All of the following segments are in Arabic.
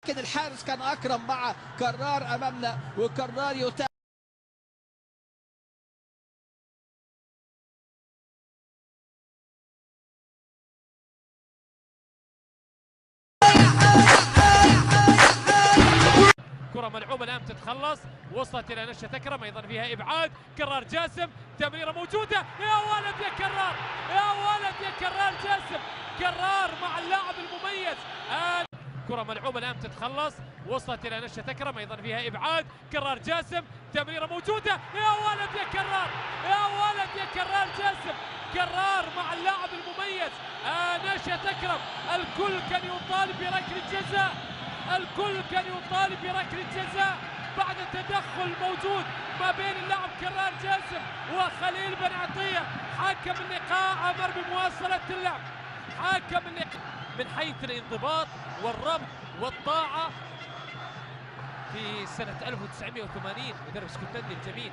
لكن الحارس كان أكرم مع كرار أمامنا، وكرار يتابع. كرة ملعوبة الآن تتخلص، وصلت إلى نشأة أكرم، أيضا فيها إبعاد. كرار جاسم، تمريرة موجودة، يا ولد يا كرار، يا ولد يا كرار جاسم، كرار مع اللاعب المميز. كرة ملعوبة الآن تتخلص، وصلت إلى نشأة أكرم، أيضا فيها إبعاد. كرار جاسم، تمريرة موجودة، يا ولد يا كرار، يا ولد يا كرار جاسم، كرار مع اللاعب المميز. نشأة أكرم، الكل كان يطالب بركلة جزاء، الكل كان يطالب بركلة جزاء بعد تدخل موجود ما بين اللاعب كرار جاسم وخليل بن عطية. حكم اللقاء أمر بمواصلة اللعب، حكم اللقاء من حيث الانضباط والربط والطاعة. في سنة 1980 مدرب اسكتلندي الجميل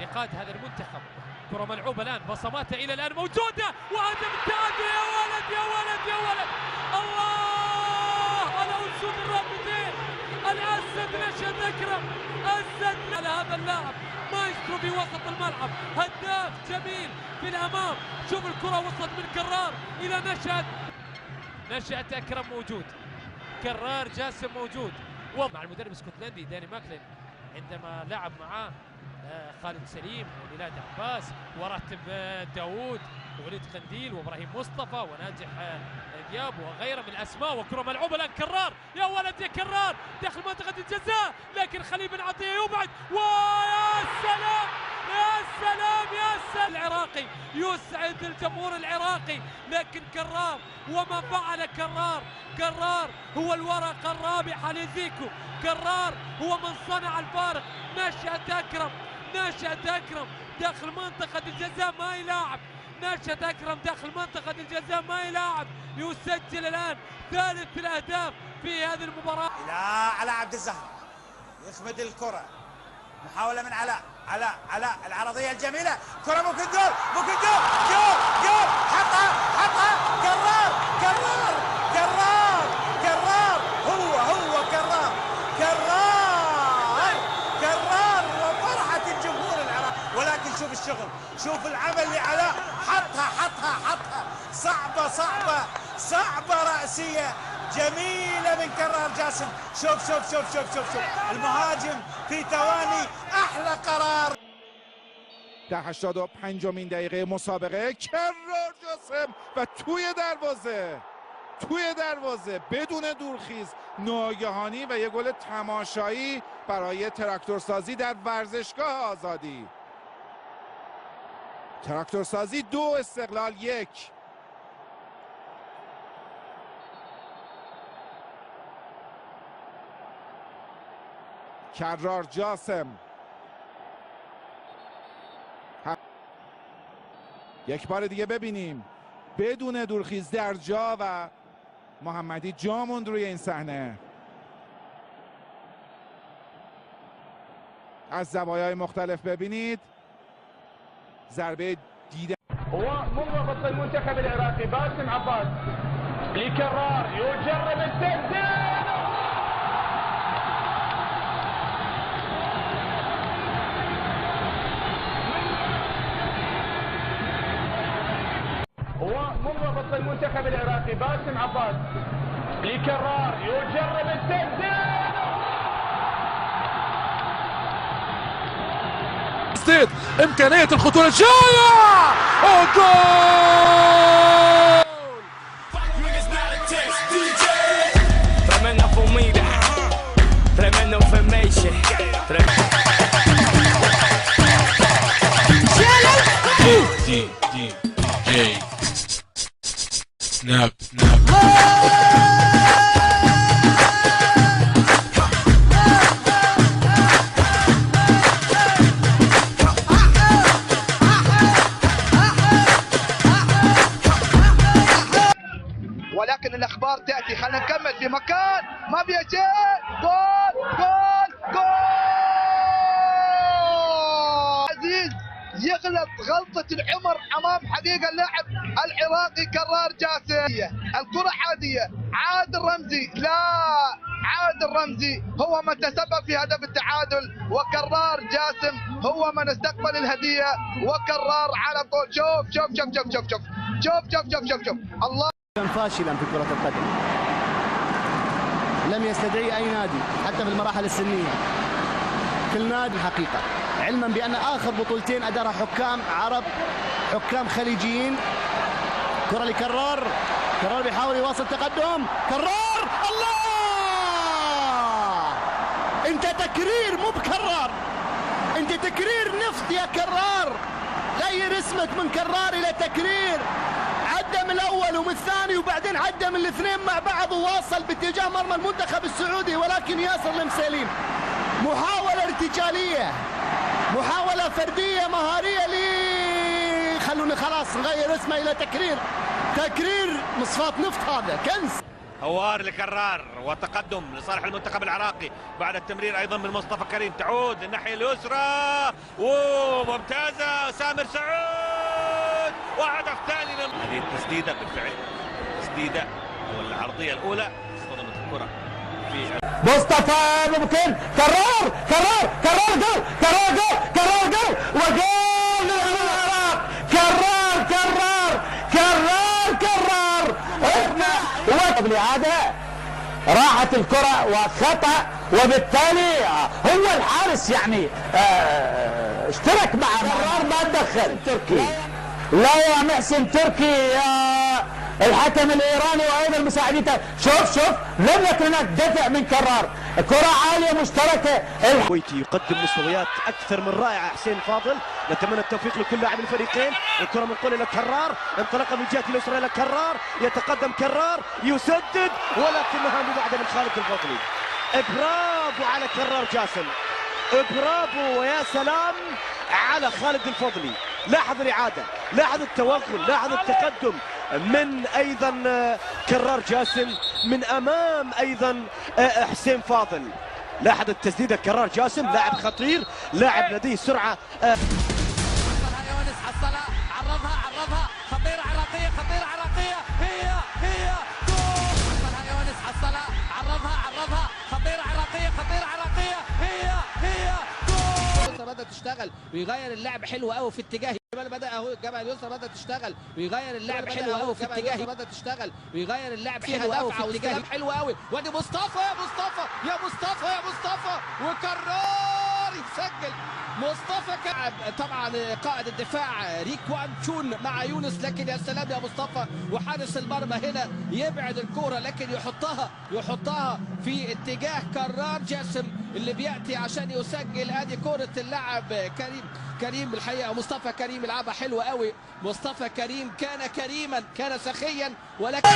لقاد هذا المنتخب. كرة ملعوبة الآن، بصماتها إلى الآن موجودة، وهدف التعادل. يا ولد يا ولد يا ولد، الله على أسود الرابطين، الأسد نشأة أكرم، أسد على هذا اللاعب مايسترو في وسط الملعب، هداف جميل في الأمام. شوف الكرة وصلت من كرار إلى نشأة أكرم موجود، كرار جاسم موجود، مع المدرب الاسكتلندي داني ماكلين عندما لعب معاه خالد سليم وميلاد عباس وراتب داوود ووليد قنديل وابراهيم مصطفى وناجح دياب وغيره من الاسماء. وكره ملعوبه الان كرار، يا ولد يا كرار، داخل منطقه الجزاء، لكن خليل بن عطيه يبعد، ويا سلام يا سلام يا سلام. العراقي يسعد الجمهور العراقي، لكن كرار وما فعل كرار هو الورقه الرابحه لزيكو، كرار هو من صنع الفارق. نشأة أكرم داخل منطقة الجزاء ما يلاعب، نشأة أكرم داخل منطقة الجزاء ما يلاعب، يسجل الآن ثالث الأهداف في هذه المباراة. إلى علاء عبد الزهر، يخمد الكرة، محاولة من علاء العرضية الجميلة، كرة ممكن جول حطها كرار هو كرار وفرحة الجمهور العراقي. ولكن شوف الشغل، شوف العمل لعلاء، حطها صعبة رأسية جميلة من كرار جاسم. شوف المهاجم في ثواني احلى قرار. در 85مین دقیقه مسابقه کرار جاسم و توی دروازه بدون دورخیز ناگهانی و یک گل تماشایی برای تراکتورسازی در ورزشگاه آزادی. تراکتورسازی 2، استقلال 1. کرار جاسم یک بار دیگه ببینیم بدون دورخیز در جا و محمدی جا موند روی این صحنه. از زوایای مختلف ببینید ضربه دیده. هو منضبط المنتخب العراقي باسم عباس لكرار يجرب التسديد، هو منضبط المنتخب العراقي باسم عباس لكرار يجرب التسديد، إمكانية الخطورة الجاية، جول! Snap. ولكن الاخبار تاتي، خلينا نكمل في مكان ما فيها شيء. جول عزيز يغلط غلطة العمر امام حقيقة اللاعب العراقي كرار جاسم. الكرة عادية، عادل رمزي، لا عادل الرمزي هو من تسبب في هدف التعادل، وكرار جاسم هو من استقبل الهديه، وكرار على طول. شوف شوف شوف شوف شوف شوف شوف شوف شوف شوف شوف الله. كان فاشلا في كرة القدم، لم يستدعي أي نادي حتى في المراحل السنية، كل نادي الحقيقة، علما بأن آخر بطولتين أدارها حكام عرب، حكام خليجيين. كرة لكرار، كرار بيحاول يواصل تقدم، كرار الله! أنت تكرير مو بكرار، أنت تكرير نفط يا كرار، غير اسمك من كرار إلى تكرير. عدى من الاول ومن الثاني وبعدين عدى من الاثنين مع بعض وواصل باتجاه مرمى المنتخب السعودي، ولكن ياسر المسليم محاولة ارتجالية، محاولة فردية مهارية لي خلونا خلاص نغير اسمه الى تكرير، تكرير مصفاة نفط، هذا كنز. هوار لكرار وتقدم لصالح المنتخب العراقي بعد التمرير ايضا من مصطفى كريم، تعود الناحيه اليسرى وممتازه سامر سعود، وهدف ثاني. هذه التسديده بالفعل تسديده والعرضيه الاولى اصطدمت الكره في مصطفى ممكن كرار كرار كرار جول كرار جول كرار جول وجول للعراق، كرار كرار كرار كرار قبل إعادة راحت الكرة وخطأ، وبالتالي هو الحارس يعني اشترك مع قرار ما تدخل تركي. لا يا محسن تركي يا الحكم الإيراني وأيضا مساعدته. شوف لم يكن هناك دفع من كرار، كرة عالية مشتركة. الكويتي يقدم مستويات أكثر من رائعة. حسين فاضل، نتمنى التوفيق لكل لاعب الفريقين. الكرة منقولة إلى كرار، انطلقة من جهة اليسرى إلى كرار، يتقدم كرار يسدد، ولكنها مبعدة من خالد الفضلي. برافو على كرار جاسم، برافو ويا سلام على خالد الفضلي. لاحظ الإعادة، لاحظ التوغل، لاحظ التقدم من ايضا كرار جاسم من امام ايضا حسين فاضل. لاحظ التسديده كرار جاسم، لاعب خطير، لاعب لديه سرعه. يونس حصلها، عرضها خطيره عراقيه، خطيره عراقيه، هي جول. حصلها يونس، حصلها، عرضها خطيره عراقيه، خطيره عراقيه، هي جول. بدأ تشتغل ويغير اللعب حلو قوي في اتجاه بدأ اهو. الجبهه اليسرى بدأت تشتغل ويغير اللعب حلو قوي في اتجاه، بدأت تشتغل ويغير اللعب حلو قوي في اتجاه حلو قوي. وادي مصطفى يا مصطفى وكرار يسجل. مصطفى كعب طبعا قائد الدفاع ريك وان تشون مع يونس، لكن يا سلام يا مصطفى، وحارس المرمى هنا يبعد الكرة لكن يحطها في اتجاه كرار جاسم اللي بياتي عشان يسجل. ادي كرة اللاعب كريم الحقيقه، مصطفى كريم يلعبها حلوه قوي. مصطفى كريم كان كريما، كان سخيا، ولكن